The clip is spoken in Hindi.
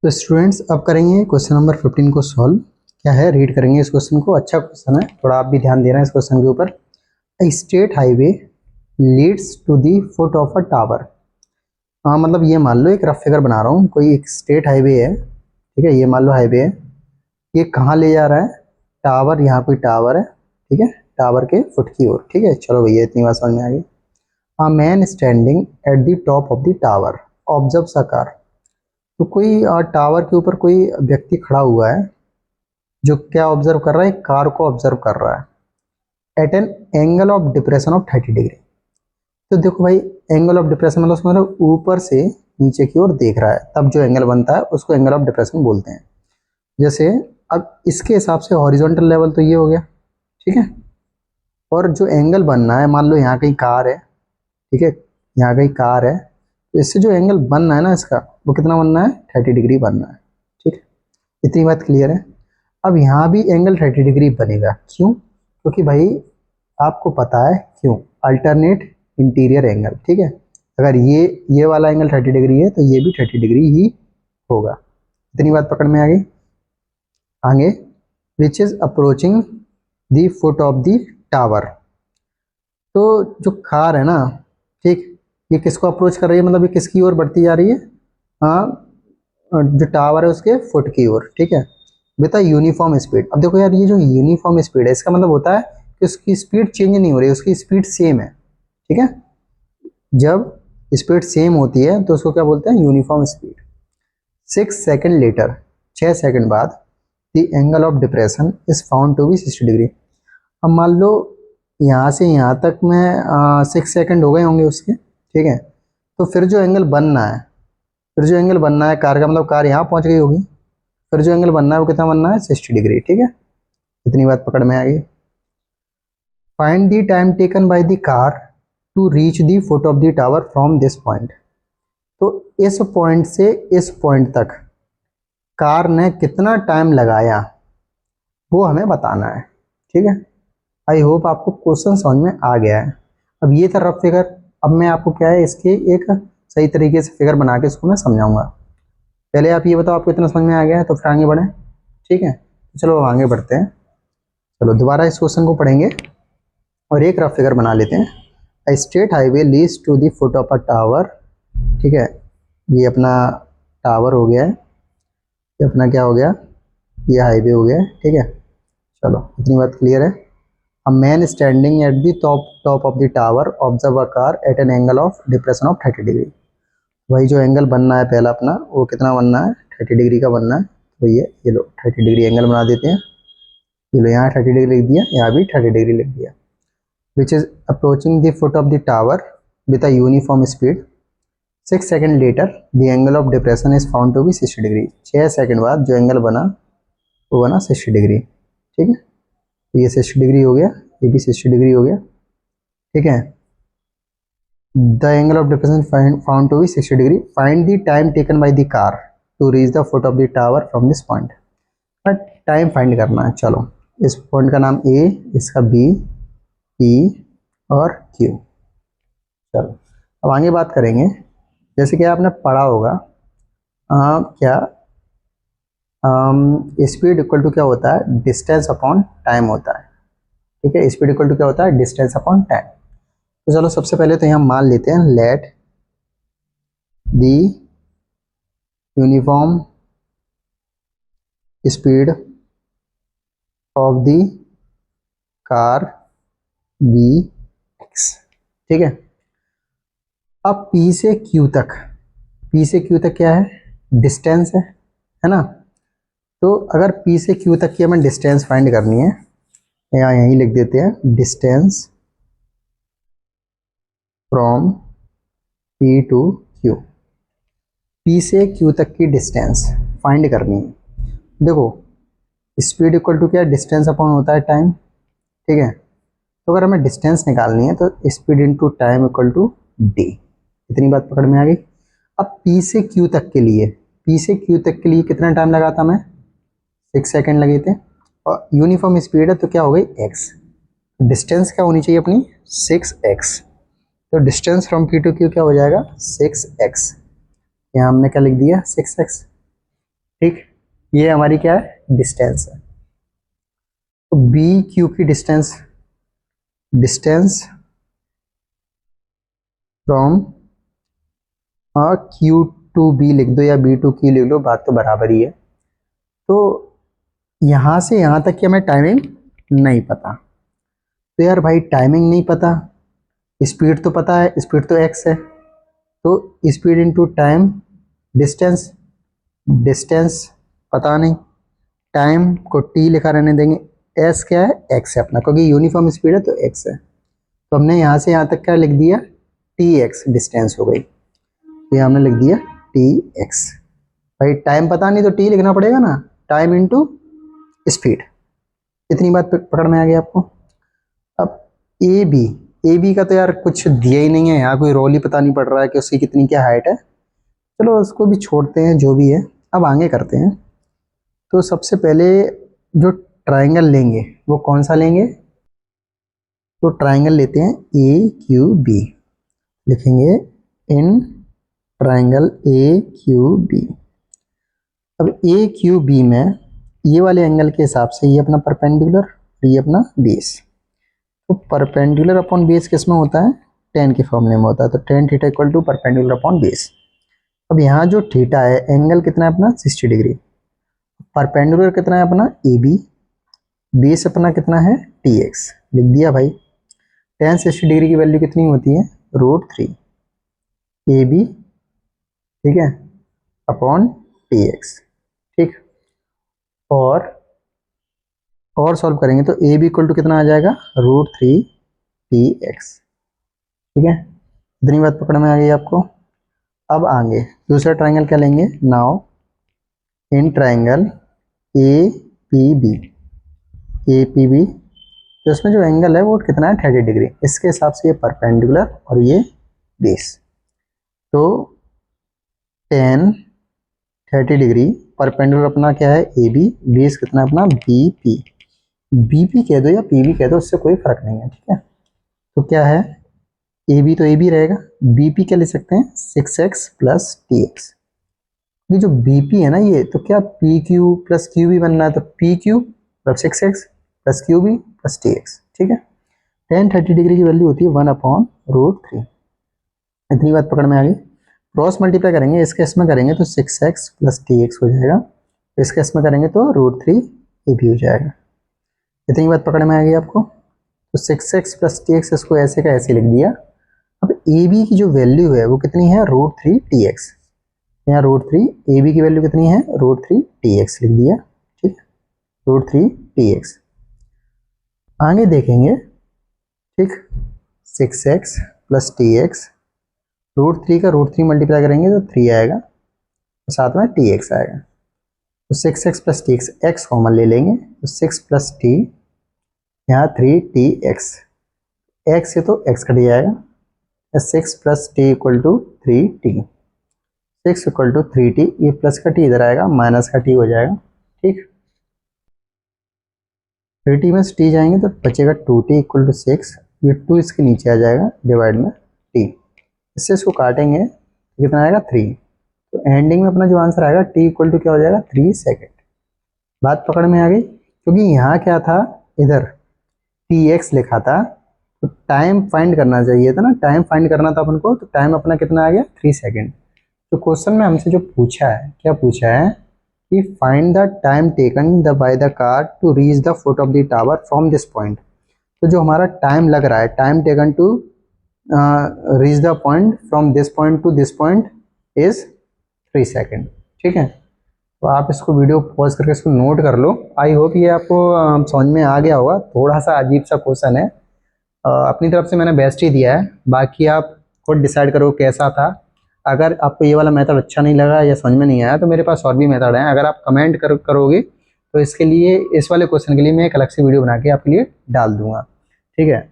तो स्टूडेंट्स अब करेंगे क्वेश्चन नंबर 15 को सॉल्व। क्या है, रीड करेंगे इस क्वेश्चन को। अच्छा क्वेश्चन है, थोड़ा आप भी ध्यान देना इस क्वेश्चन के ऊपर। A state highway leads to the foot of a tower. हाँ, मतलब ये मान लो एक रफ फिगर बना रहा हूँ, कोई एक स्टेट हाईवे है, ठीक है। ये मान लो हाईवे है, ये कहाँ ले जा रहा है? टावर, यहाँ कोई टावर है, ठीक है, टावर के फुट की ओर, ठीक है। चलो भैया, इतनी बात समझ में आ गई। A man standing at the top of the tower observes a car. तो कोई टावर के ऊपर कोई व्यक्ति खड़ा हुआ है जो क्या ऑब्जर्व कर रहा है? कार को ऑब्जर्व कर रहा है at an angle of depression of 30 degree. तो देखो भाई, एंगल ऑफ डिप्रेशन मतलब उसमें मतलब ऊपर से नीचे की ओर देख रहा है, तब जो एंगल बनता है उसको एंगल ऑफ डिप्रेशन बोलते हैं। जैसे अब इसके हिसाब से हॉरिजॉन्टल लेवल तो ये हो गया, ठीक है। और जो एंगल बनना है, मान लो यहाँ कहीं कार है, ठीक है, यहाँ कहीं कार है, तो इससे जो एंगल बनना है ना इसका, वो कितना बनना है? 30 डिग्री बनना है, ठीक है। इतनी बात क्लियर है। अब यहाँ भी एंगल 30 डिग्री बनेगा, क्यों? क्योंकि भाई आपको पता है क्यों, अल्टरनेट इंटीरियर एंगल, ठीक है। अगर ये वाला एंगल 30 डिग्री है तो ये भी 30 डिग्री ही होगा। इतनी बात पकड़ में आ गई। आगे, विच is approaching the foot of the tower. तो जो कार है ना, ठीक, ये किसको अप्रोच कर रही है, मतलब ये किसकी ओर बढ़ती जा रही है? हाँ, जो टावर है उसके फुट की ओर, ठीक है, विद यूनिफॉर्म स्पीड। अब देखो यार, ये जो यूनिफॉर्म स्पीड है, इसका मतलब होता है कि उसकी स्पीड चेंज नहीं हो रही, उसकी स्पीड सेम है, ठीक है। जब स्पीड सेम होती है तो उसको क्या बोलते हैं? Uniform speed. 6 second later, 6 second बाद, the angle of depression is found to be 60 degree. अब मान लो यहाँ से यहाँ तक में 6 सेकेंड हो गए होंगे उसके, ठीक है। तो फिर जो एंगल बनना है, फिर जो एंगल बनना है कार का, मतलब कार यहाँ पहुँच गई होगी, फिर जो एंगल बनना है वो कितना बनना है? 60 डिग्री, ठीक है। इतनी बात पकड़ में आ गई। Find the time taken by the car to reach the foot of the tower from this point. तो इस पॉइंट से इस पॉइंट तक कार ने कितना टाइम लगाया, वो हमें बताना है, ठीक है। आई होप आपको क्वेश्चन समझ में आ गया है। अब ये था रफ फिगर। अब मैं आपको क्या है, इसके एक सही तरीके से फिगर बना के इसको मैं समझाऊंगा। पहले आप ये बताओ, आपको इतना समझ में आ गया है तो फिर आगे बढ़ें, ठीक है। तो चलो अब आगे बढ़ते हैं। चलो दोबारा इस क्वेश्चन को पढ़ेंगे और एक रफ फिगर बना लेते हैं। A state highway leads to the foot of a tower, ठीक है। ये अपना टावर हो गया है, ये अपना क्या हो गया? ये हाईवे हो गया है, ठीक है। चलो इतनी बात क्लियर है। A man standing at the top of the tower observe a car eight an angle of depression of 30 degree. वही जो एंगल बनना है पहला अपना, वो कितना बनना है? 30 डिग्री का बनना है। तो ये लो 30 डिग्री एंगल बना देते हैं। ये लो यहाँ 30 डिग्री लिख दिया, यहाँ भी 30 डिग्री लिख दिया। Which is approaching the foot of the tower with a uniform speed. 6 second later the angle of depression is found to be 60 degree. 6 second बाद जो एंगल बना वो बना 60 डिग्री, ठीक है। तो ये 60 डिग्री हो गया, ये भी 60 डिग्री हो गया, ठीक है। The angle of depression found to be 60 degree. Find the time taken by the car to reach the foot of the tower from this point. Time फाइंड करना है। चलो, इस पॉइंट का नाम ए, इसका बी, ई और क्यू। चलो अब आगे बात करेंगे। जैसे कि आपने पढ़ा होगा, क्या स्पीड इक्वल टू क्या होता है? डिस्टेंस अपॉन टाइम होता है, ठीक है। स्पीड इक्वल टू क्या होता है? Distance upon time. तो चलो सबसे पहले तो यहाँ मान लेते हैं, let the uniform speed of the car be X, ठीक है। अब P से Q तक, P से Q तक क्या है? डिस्टेंस है ना। तो अगर P से Q तक की हमें डिस्टेंस फाइंड करनी है, यहाँ यहीं लिख देते हैं, distance from P to Q। P से Q तक की डिस्टेंस फाइंड करनी है। देखो, स्पीड इक्वल टू क्या है? डिस्टेंस अपॉन होता है टाइम, ठीक है। तो अगर हमें डिस्टेंस निकालनी है तो speed into time equal to D. इतनी बात पकड़ में आ गई। अब P से Q तक के लिए, P से Q तक के लिए कितना टाइम लगा था? मैं 6 सेकेंड लगे थे। और यूनिफॉर्म स्पीड है तो क्या हो गई? x। डिस्टेंस क्या होनी चाहिए अपनी? 6x। तो distance from P to Q क्या हो जाएगा? 6x। यहाँ हमने क्या लिख दिया? 6x। ठीक, ये हमारी क्या है, डिस्टेंस है। तो बी क्यू की distance from Q to B लिख दो या बी टू क्यू लिख लो, बात तो बराबर ही है। तो यहाँ से यहाँ तक की हमें टाइमिंग नहीं पता, तो यार भाई टाइमिंग नहीं पता, स्पीड तो पता है, स्पीड तो एक्स है, तो स्पीड इनटू टाइम, डिस्टेंस पता नहीं, टाइम को टी लिखा रहने देंगे, एस क्या है, एक्स है अपना, क्योंकि यूनिफॉर्म स्पीड है तो एक्स है। तो हमने यहाँ से यहाँ तक क्या लिख दिया, टी एक्स डिस्टेंस हो गई, तो यहाँ हमने लिख दिया टी एक्स। भाई टाइम पता नहीं तो टी लिखना पड़ेगा ना, टाइम इनटू स्पीड। इतनी बात पकड़ में आ गई आपको। अब ए बी का तो यार कुछ दिया ही नहीं है, यहाँ कोई रोल ही पता नहीं पड़ रहा है कि उसकी कितनी क्या हाइट है, चलो उसको भी छोड़ते हैं, जो भी है। अब आगे करते हैं। तो सबसे पहले जो ट्राइंगल लेंगे वो कौन सा लेंगे, तो ट्राइंगल लेते हैं ए क्यू बी, लिखेंगे in triangle A Q B. अब ए क्यू बी में ये वाले एंगल के हिसाब से ये अपना परपेंडिकुलर, ये अपना बेस। तो परपेंडिकुलर अपॉन बेस किस में होता है, टेन के फॉर्मूले में होता है, तो tan theta equal to perpendicular upon base. अब यहाँ जो थीटा है, एंगल कितना है अपना 60 डिग्री, परपेंडिकुलर कितना है अपना ए बी, बेस अपना कितना है टी एक्स, लिख दिया भाई। टेन 60 डिग्री की वैल्यू कितनी होती है, √3 ए बी, ठीक है, अपॉन टी एक्स, ठीक। और सॉल्व करेंगे तो ए बी इक्वल टू कितना आ जाएगा, √3 टी एक्स, ठीक है। इतनी बात पकड़ में आ गई आपको। अब आगे दूसरा ट्राइंगल क्या लेंगे, now in triangle A P B, तो इसमें जो एंगल है वो कितना है 30 डिग्री, इसके हिसाब से ये परपेंडिकुलर और ये बेस। तो 10 30 डिग्री, परपेंडिकुलर अपना क्या है ए बी, बेस कितना है अपना बी पी कह दो या पी बी कह दो, उससे कोई फर्क नहीं है, ठीक है। तो क्या है, ए बी तो ए बी रहेगा, बी पी क्या ले सकते हैं 6x प्लस टी एक्स। ये जो बी पी है ना, ये तो क्या P Q plus Q B बनना है, तो P Q plus 6x plus Q B plus T X, ठीक है। 10 30 डिग्री की वैल्यू होती है 1/√3। इतनी बात पकड़ में आ गई। क्रॉस मल्टीप्लाई करेंगे, इसके इसमें करेंगे तो 6x प्लस टी एक्स हो जाएगा, इसके इसमें करेंगे तो √3 ए बी हो जाएगा। इतनी बात पकड़ में आ गई आपको। तो 6x प्लस टी एक्स, इसको ऐसे का ऐसे लिख दिया। अब ए बी की जो वैल्यू है वो कितनी है, √3 टी एक्स, यहाँ √3 ए बी की वैल्यू कितनी है, √3 टी एक्स लिख दिया, ठीक है, √3 टी एक्स। आगे देखेंगे, ठीक, 6x प्लस टी एक्स, √3 का √3 मल्टीप्लाई करेंगे तो 3 आएगा, तो साथ में टी एक्स आएगा। तो 6x plus T x, x common ले लेंगे, तो 6 प्लस टी, यहाँ 3 टी एक्स, एक्स से तो एक्स कट जाएगा, 6 plus T equal to 3t, 6 equal to 3t, ये प्लस का टी इधर आएगा, माइनस का टी हो जाएगा, ठीक। 3t में टी जाएंगे तो बचेगा 2t इक्वल टू 6, ये 2 इसके नीचे आ जाएगा डिवाइड में t, इससे इसको काटेंगे तो कितना आएगा 3। तो एंडिंग में अपना जो आंसर आएगा t इक्वल टू क्या हो जाएगा 3 सेकेंड। बात पकड़ में आ गई, क्योंकि यहाँ क्या था, इधर tx लिखा था, तो टाइम फाइंड करना चाहिए था ना, टाइम फाइंड करना था अपन को, तो टाइम अपना कितना आ गया 3 सेकेंड। तो क्वेश्चन में हमसे जो पूछा है, क्या पूछा है कि find the time taken by the car to reach the foot of the tower from this point. तो जो हमारा टाइम लग रहा है, time taken to reach the point from this point to this point is 3 second, ठीक है। तो आप इसको वीडियो पॉज करके इसको नोट कर लो। आई होप ये आपको समझ में आ गया होगा। थोड़ा सा अजीब सा क्वेश्चन है, अपनी तरफ से मैंने बेस्ट ही दिया है, बाकी आप खुद डिसाइड करो कैसा था। अगर आपको ये वाला मेथड अच्छा नहीं लगा या समझ में नहीं आया तो मेरे पास और भी मेथड हैं, अगर आप कमेंट करोगे तो इसके लिए, इस वाले क्वेश्चन के लिए मैं एक अलग से वीडियो बना के आपके लिए डाल दूंगा, ठीक है।